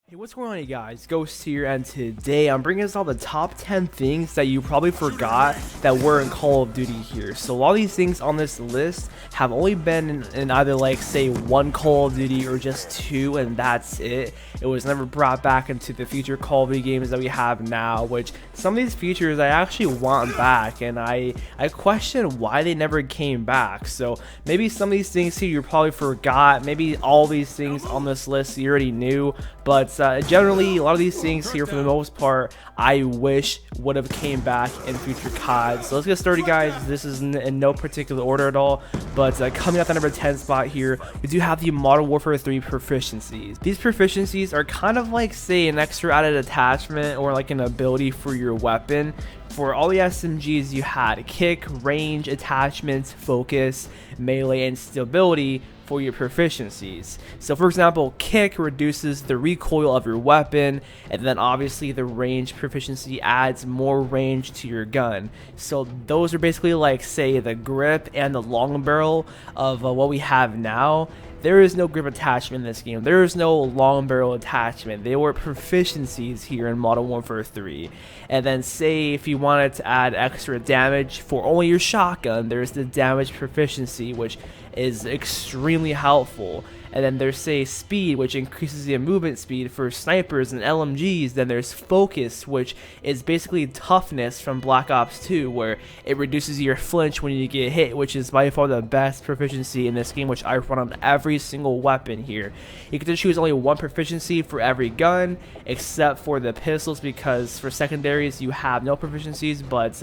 Hey, what's going on, you guys? Ghost here, and today I'm bringing us all the top 10 things that you probably forgot that were in Call of Duty here. So a lot of these things on this list have only been in either, like, say, one Call of Duty or just two, and that's it. It was never brought back into the future Call of Duty games that we have now, which some of these features I actually want back, and I question why they never came back. So maybe some of these things here you probably forgot, maybe all these things on this list you already knew, but generally a lot of these things here for the most part I wish would have came back in future CODs. So let's get started, guys. This is in no particular order at all, but coming at the number 10 spot here, we do have the Modern Warfare 3 proficiencies. These proficiencies are kind of like, say, an extra added attachment or like an ability for your weapon. For all the SMGs, you had kick, range, attachments, focus, melee, and stability for your proficiencies. So for example, kick reduces the recoil of your weapon, and then obviously the range proficiency adds more range to your gun. So those are basically like, say, the grip and the long barrel of what we have now. There is no grip attachment in this game. There is no long barrel attachment. They were proficiencies here in Modern Warfare 3. And then, say, if you wanted to add extra damage for only your shotgun, there's the damage proficiency, which is extremely helpful. And then there's, say, speed, which increases the movement speed for snipers and LMGs. Then there's focus, which is basically toughness from Black Ops 2, where it reduces your flinch when you get hit, which is by far the best proficiency in this game, which I run on every single weapon here. You get to choose only one proficiency for every gun, except for the pistols, because for secondaries you have no proficiencies. But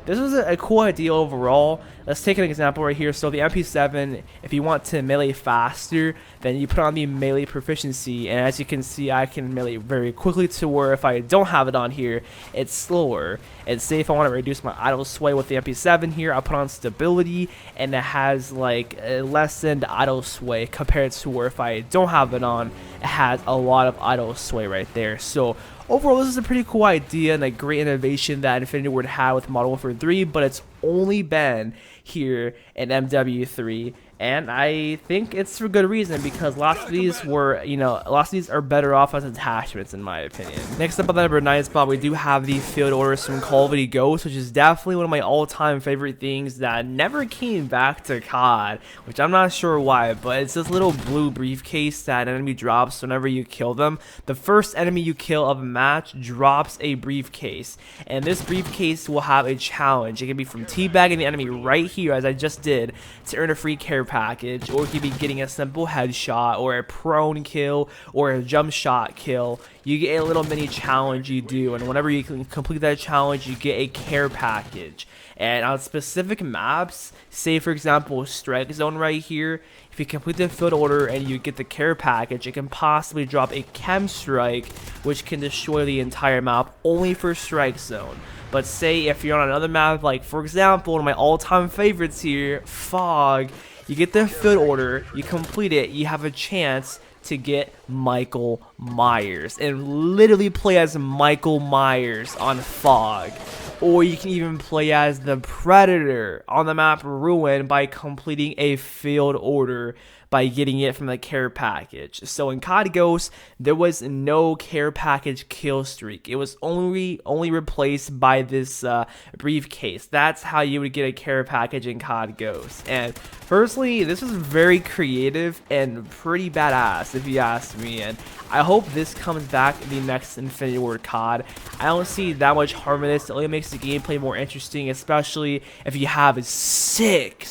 this was a cool idea overall. Let's take an example right here. So the MP7, if you want to melee faster, then you put on the melee proficiency, and as you can see, I can melee very quickly, to where if I don't have it on here, it's slower. And say if I want to reduce my idle sway with the MP7 here, I'll put on stability, and it has like a lessened idle sway compared to where if I don't have it on, it has a lot of idle sway right there. So overall, this is a pretty cool idea and a great innovation that Infinity Ward had with Modern Warfare 3, but it's only been here in MW3, and I think it's for good reason, because lots of these were, lots of these are better off as attachments in my opinion. Next up on the number 9 spot, we do have the field orders from Call of Duty Ghosts, which is definitely one of my all-time favorite things that never came back to COD, which I'm not sure why, but it's this little blue briefcase that an enemy drops whenever you kill them. The first enemy you kill of a match drops a briefcase, and this briefcase will have a challenge. It can be from teabagging the enemy right here, as I just did, to earn a free care package, or it could be getting a simple headshot, or a prone kill, or a jump shot kill. You get a little mini challenge you do, and whenever you can complete that challenge, you get a care package. And on specific maps, say for example Strike Zone right here, if you complete the field order and you get the care package, it can possibly drop a chem strike, which can destroy the entire map only for Strike Zone. But say if you're on another map, like for example one of my all-time favorites here, Fog, you get the field order, you complete it, you have a chance to get Michael Myers and literally play as Michael Myers on Fog. Or you can even play as the Predator on the map Ruin by completing a field order by getting it from the care package. So in COD Ghosts, there was no care package kill streak. It was only replaced by this briefcase. That's how you would get a care package in COD Ghosts. And personally, this is very creative and pretty badass if you ask me. And I hope this comes back in the next Infinity Ward COD. I don't see that much harm in this. It only makes the gameplay more interesting, especially if you have sick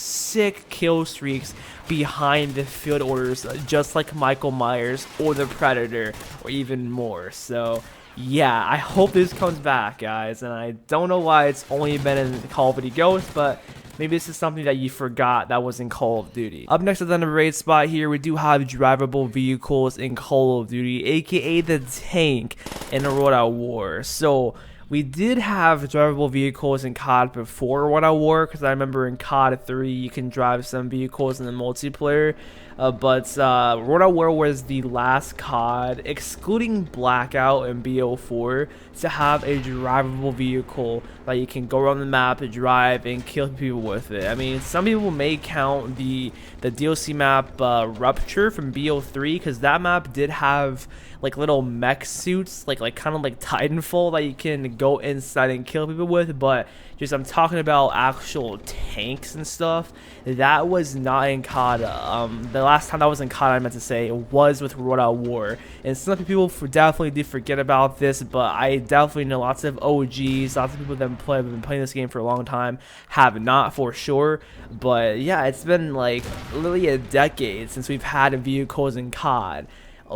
kill streaks behind the field orders, just like Michael Myers or the Predator, or even more. So yeah, I hope this comes back, guys, and I don't know why it's only been in Call of Duty Ghosts, but maybe this is something that you forgot that was in Call of Duty. Up next at the number 8 spot here, we do have drivable vehicles in Call of Duty, aka the tank in World at War. So we did have drivable vehicles in COD before World at War, because I remember in COD 3 you can drive some vehicles in the multiplayer. But World at War was the last COD, excluding Blackout and BO4, to have a drivable vehicle that you can go around the map, drive, and kill people with it. I mean, some people may count the DLC map Rupture from BO3, because that map did have like little mech suits, like kind of like Titanfall, that you can go inside and kill people with. But just I'm talking about actual tanks and stuff. That was not in COD. The last time that was in COD, I meant to say, was with World at War. And some people definitely do forget about this, but I definitely know lots of OGs, lots of people that have been playing this game for a long time, have not for sure. But yeah, it's been like literally a decade since we've had vehicles in COD.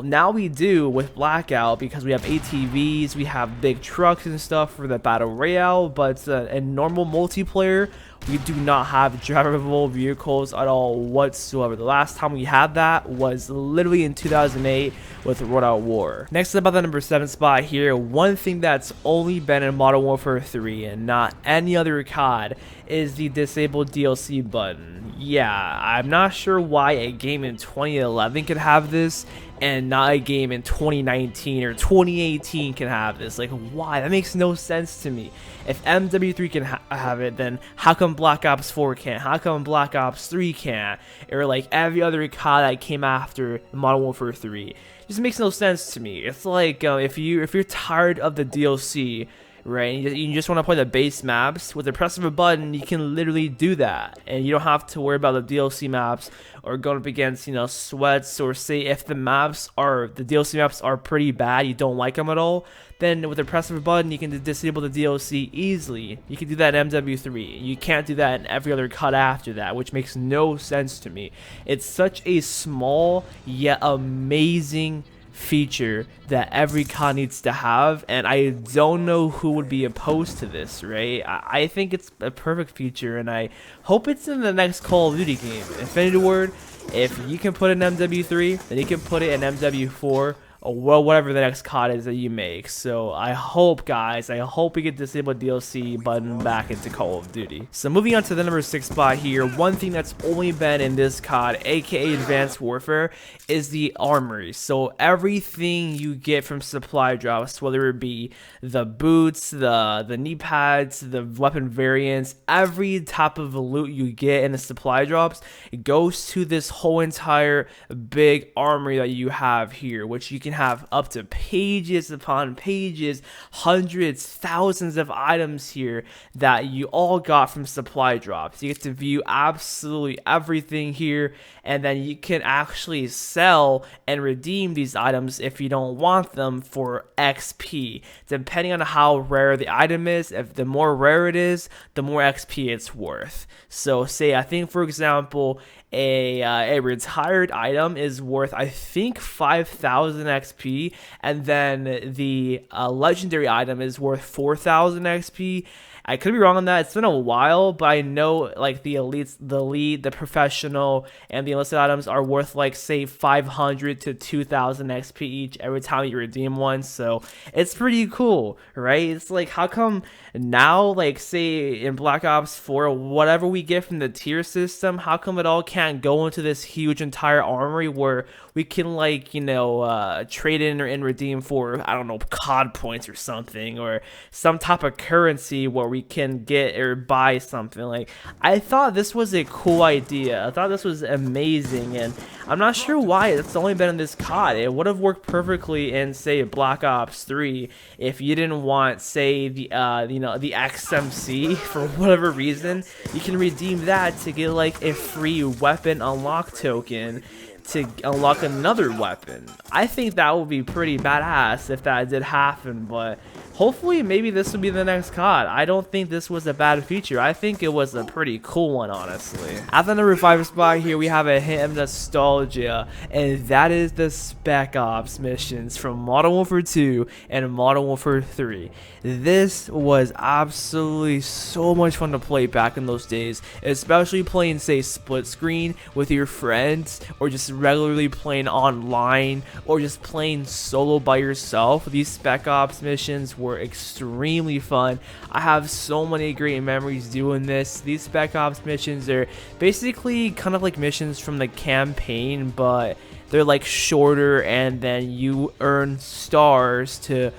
Now we do with Blackout, because we have ATVs, we have big trucks and stuff for the battle royale, but in normal multiplayer, we do not have drivable vehicles at all whatsoever. The last time we had that was literally in 2008 with World at War. Next up, at the number 7 spot here, one thing that's only been in Modern Warfare 3 and not any other COD is the disabled DLC button. Yeah, I'm not sure why a game in 2011 could have this and not a game in 2019 or 2018 can have this. Like, why? That makes no sense to me. If MW3 can have it, then how come Black Ops 4 can't? How come Black Ops 3 can't? Or like every other COD that came after Modern Warfare 3. It just makes no sense to me. It's like if you're tired of the DLC, right, you just want to play the base maps, with the press of a button you can literally do that, and you don't have to worry about the DLC maps or going up against, you know, sweats, or say if the DLC maps are pretty bad, you don't like them at all, then with the press of a button you can disable the DLC easily. You can do that in MW3. You can't do that in every other COD after that, which makes no sense to me. It's such a small yet amazing feature that every COD needs to have, and I don't know who would be opposed to this, right? I think it's a perfect feature, and I hope it's in the next Call of Duty game. Infinity Ward, if you can put it in MW3, then you can put it in MW4, or well, whatever the next COD is that you make. So I hope, guys, I hope we get disabled DLC button back into Call of Duty. So moving on to the number 6 spot here, one thing that's only been in this COD, aka Advanced Warfare, is the Armory. So everything you get from supply drops, whether it be the boots, the knee pads, the weapon variants, every type of loot you get in the supply drops, it goes to this whole entire big armory that you have here, which you can have up to pages upon pages, hundreds, thousands of items here that you all got from supply drops. You get to view absolutely everything here, and then you can actually sell and redeem these items if you don't want them for XP, depending on how rare the item is. If the more rare it is, the more XP it's worth. So say, I think for example, a retired item is worth, I think, 5,000 XP, and then the legendary item is worth 4,000 XP. I could be wrong on that. It's been a while, but I know like the elites, the elite, the professional, and the enlisted items are worth like say 500 to 2,000 XP each every time you redeem one. So it's pretty cool, right? It's like, how come now, like say in Black Ops 4, whatever we get from the tier system, how come it all can't go into this huge entire armory where we can, like, you know, trade in or redeem for, I don't know, COD points or something, or some type of currency where we can get or buy something. Like, I thought this was a cool idea. I thought this was amazing, and I'm not sure why it's only been in this COD. It would have worked perfectly in, say, Black Ops 3 if you didn't want, say, the you know, the XMC for whatever reason. You can redeem that to get like a free weapon unlock token to unlock another weapon. I think that would be pretty badass if that did happen, but hopefully maybe this will be the next COD. I don't think this was a bad feature. I think it was a pretty cool one, honestly. At the number 5 spot here, we have a hint of nostalgia, and that is the Spec Ops missions from Modern Warfare 2 and Modern Warfare 3. This was absolutely so much fun to play back in those days, especially playing, say, split screen with your friends, or just regularly playing online, or just playing solo by yourself. These Spec Ops missions were extremely fun. I have so many great memories doing this. These Spec Ops missions are basically kind of like missions from the campaign, but they're like shorter, and then you earn stars to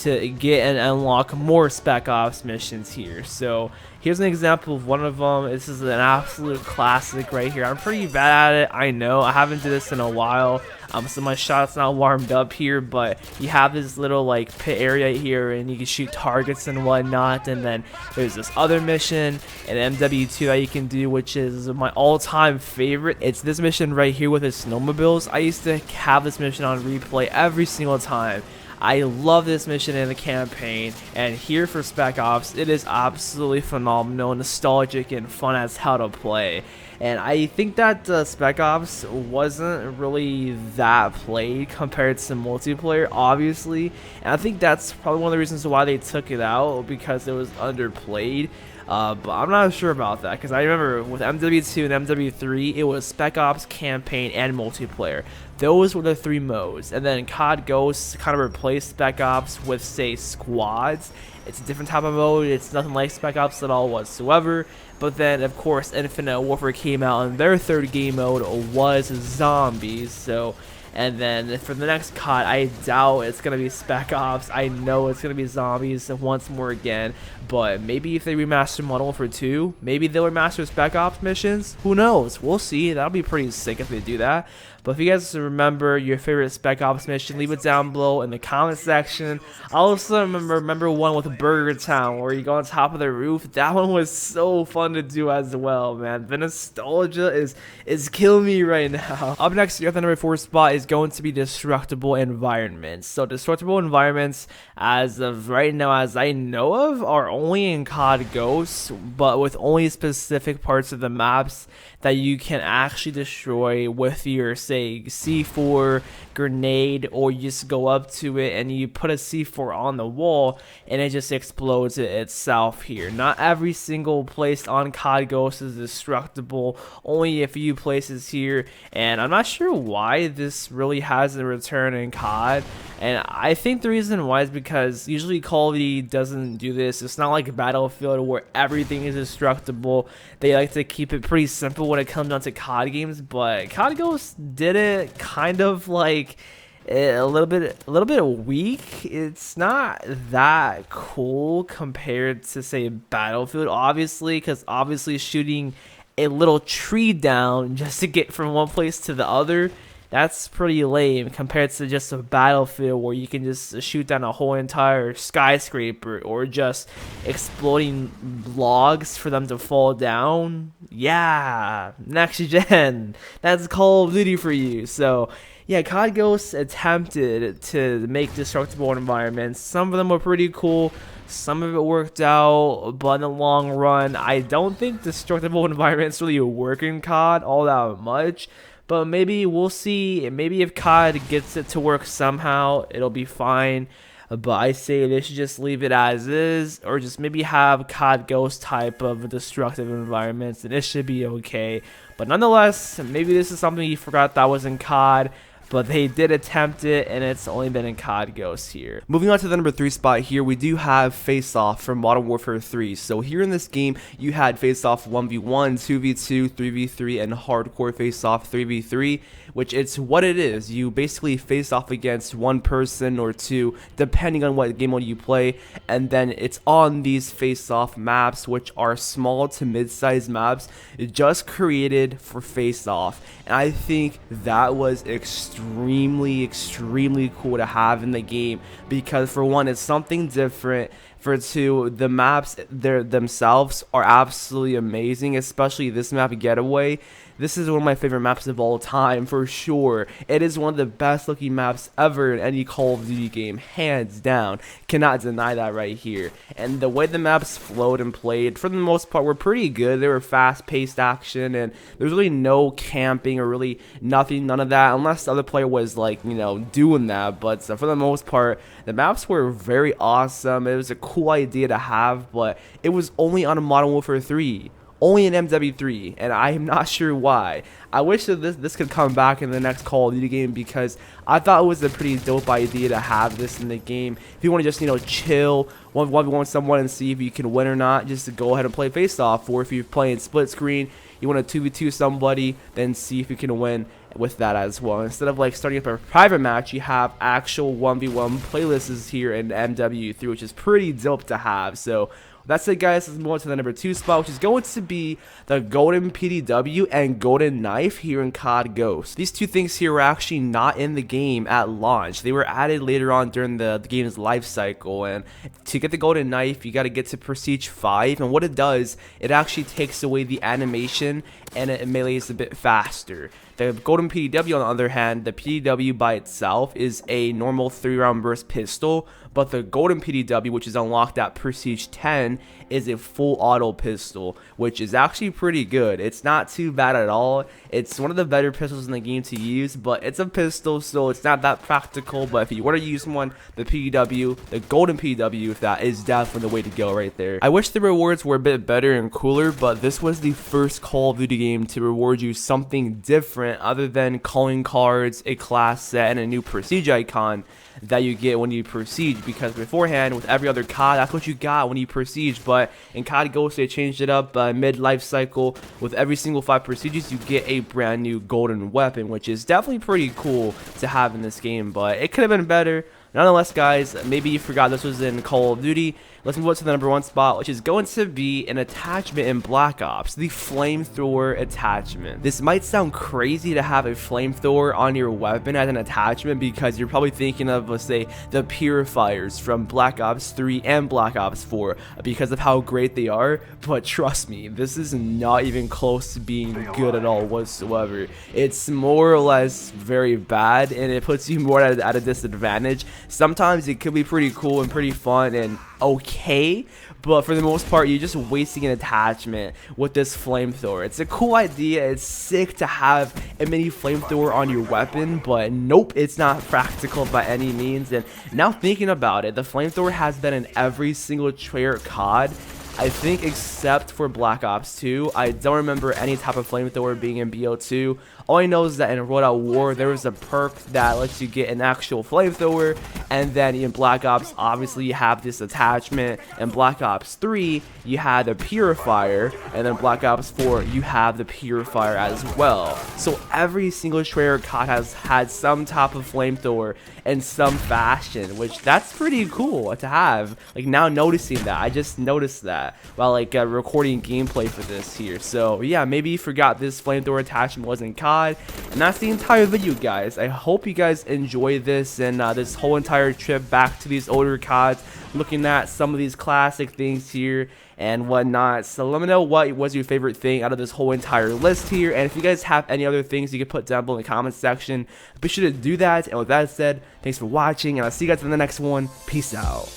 get and unlock more Spec Ops missions here. So here's an example of one of them. This is an absolute classic right here. I'm pretty bad at it, I know. I haven't did this in a while, so my shot's not warmed up here, but you have this little like pit area here, and you can shoot targets and whatnot. And then there's this other mission, an MW2 that you can do, which is my all-time favorite. It's this mission right here with the snowmobiles. I used to have this mission on replay every single time. I love this mission in the campaign, and here for Spec Ops, it is absolutely phenomenal, nostalgic, and fun as hell to play. And I think that Spec Ops wasn't really that played compared to multiplayer, obviously, and I think that's probably one of the reasons why they took it out, because it was underplayed. But I'm not sure about that, because I remember with MW2 and MW3, it was Spec Ops, campaign, and multiplayer. Those were the 3 modes, and then COD Ghosts kind of replaced Spec Ops with, say, squads. It's a different type of mode. It's nothing like Spec Ops at all whatsoever. But then, of course, Infinite Warfare came out, and their 3rd game mode was zombies. So, and then for the next COD, I doubt it's going to be Spec Ops. I know it's going to be zombies once more again. But maybe if they remaster Modern Warfare 2, maybe they'll remaster Spec Ops missions. Who knows? We'll see. That'll be pretty sick if they do that. But if you guys remember your favorite Spec Ops mission, leave it down below in the comment section. I also remember one with Burger Town where you go on top of the roof. That one was so fun to do as well, man. The nostalgia is killing me right now. Up next, at the number 4 spot is going to be destructible environments. So destructible environments, as of right now, as I know of, are only in COD Ghosts, but with only specific parts of the maps that you can actually destroy with your, say, C4 grenade, or you just go up to it and you put a C4 on the wall and it just explodes itself here. Not every single place on COD Ghosts is destructible, only a few places here, and I'm not sure why this really has a return in COD. And I think the reason why is because usually Call of Duty doesn't do this. It's not like Battlefield where everything is destructible. They like to keep it pretty simple when it comes down to COD games, but COD Ghosts did it kind of like a little bit weak. It's not that cool compared to, say, Battlefield, obviously, because obviously shooting a little tree down just to get from one place to the other, that's pretty lame compared to just a Battlefield where you can just shoot down a whole entire skyscraper, or just exploding logs for them to fall down. Yeah, next gen. That's Call of Duty for you. So yeah, COD Ghosts attempted to make destructible environments. Some of them were pretty cool. Some of it worked out, but in the long run, I don't think destructible environments really work in COD all that much. But maybe we'll see. Maybe if COD gets it to work somehow, it'll be fine. But I say they should just leave it as is, or just maybe have COD Ghost type of destructive environments, and it should be okay. But nonetheless, maybe this is something you forgot that was in COD, but they did attempt it, and it's only been in COD Ghosts here. Moving on to the number 3 spot here, we do have Faceoff from Modern Warfare 3. So here in this game, you had Faceoff 1v1, 2v2, 3v3, and Hardcore Faceoff 3v3, which it's what it is. You basically face off against one person or two, depending on what game mode you play, and then it's on these face-off maps, which are small to mid-sized maps, just created for face-off. And I think that was extremely cool to have in the game, because for one, it's something different. For two, the maps themselves are absolutely amazing, especially this map, Getaway. This is one of my favorite maps of all time, for sure. It is one of the best looking maps ever in any Call of Duty game, hands down. Cannot deny that right here. And the way the maps flowed and played, for the most part, were pretty good. They were fast-paced action, and there's really no camping or really nothing, none of that, unless the other player was, like, you know, doing that. But for the most part, the maps were very awesome. It was a cool idea to have, but it was only on Modern Warfare 3. only in MW3, and I am not sure why. I wish that this could come back in the next Call of Duty game, because I thought it was a pretty dope idea to have this in the game. If you want to just, you know, chill, 1v1 someone and see if you can win or not, just to go ahead and play Faceoff. Or if you're playing split screen, you want to 2v2 somebody, then see if you can win with that as well. Instead of like starting up a private match, you have actual 1v1 playlists here in MW3, which is pretty dope to have. So that's it, guys. Let's move on to the number 2 spot, which is going to be the Golden PDW and Golden Knife here in COD Ghosts. These two things here were actually not in the game at launch. They were added later on during the game's life cycle, and to get the Golden Knife, you got to get to Prestige 5, and what it does, it actually takes away the animation and it melees a bit faster. The Golden PDW, on the other hand, the PDW by itself is a normal 3-round burst pistol, but the Golden PDW, which is unlocked at Prestige 10, is a full auto pistol, which is actually pretty good. It's not too bad at all. It's one of the better pistols in the game to use, but it's a pistol, so it's not that practical. But if you want to use one, the PDW, the Golden PDW, that is definitely the way to go right there. I wish the rewards were a bit better and cooler, but this was the first Call of Duty game to reward you something different other than calling cards, a class set, and a new prestige icon that you get when you prestige, because beforehand with every other COD, that's what you got when you prestige. But in COD Ghosts, they changed it up mid-life cycle. With every single 5 prestiges, you get a brand new golden weapon, which is definitely pretty cool to have in this game, but it could have been better. Nonetheless, guys, maybe you forgot this was in Call of Duty. Let's move on to the number 1 spot, which is going to be an attachment in Black Ops, the flamethrower attachment. This might sound crazy to have a flamethrower on your weapon as an attachment, because you're probably thinking of, let's say, the purifiers from Black Ops 3 and Black Ops 4 because of how great they are. But trust me, this is not even close to being good at all whatsoever. It's more or less very bad, and it puts you more at a disadvantage. Sometimes it could be pretty cool and pretty fun and okay, but for the most part, you're just wasting an attachment with this flamethrower. It's a cool idea. It's sick to have a mini flamethrower on your weapon, but nope, it's not practical by any means. And now thinking about it, the flamethrower has been in every single trailer COD, I think, except for Black Ops 2. I don't remember any type of flamethrower being in BO2. All I know is that in World at War, there was a perk that lets you get an actual flamethrower, and then in Black Ops, obviously, you have this attachment. In Black Ops 3, you had the purifier, and then Black Ops 4, you have the purifier as well. So every single trailer COD has had some type of flamethrower in some fashion, which that's pretty cool to have. Like, now noticing that, I just noticed that while like recording gameplay for this here. So yeah, maybe you forgot this flamethrower attachment was in COD, and that's the entire video, guys. I hope you guys enjoy this and this whole entire trip back to these older CODs, looking at some of these classic things here and whatnot. So let me know what was your favorite thing out of this whole entire list here, and if you guys have any other things you can put down below in the comment section, be sure to do that. And with that said, thanks for watching, and I'll see you guys in the next one. Peace out.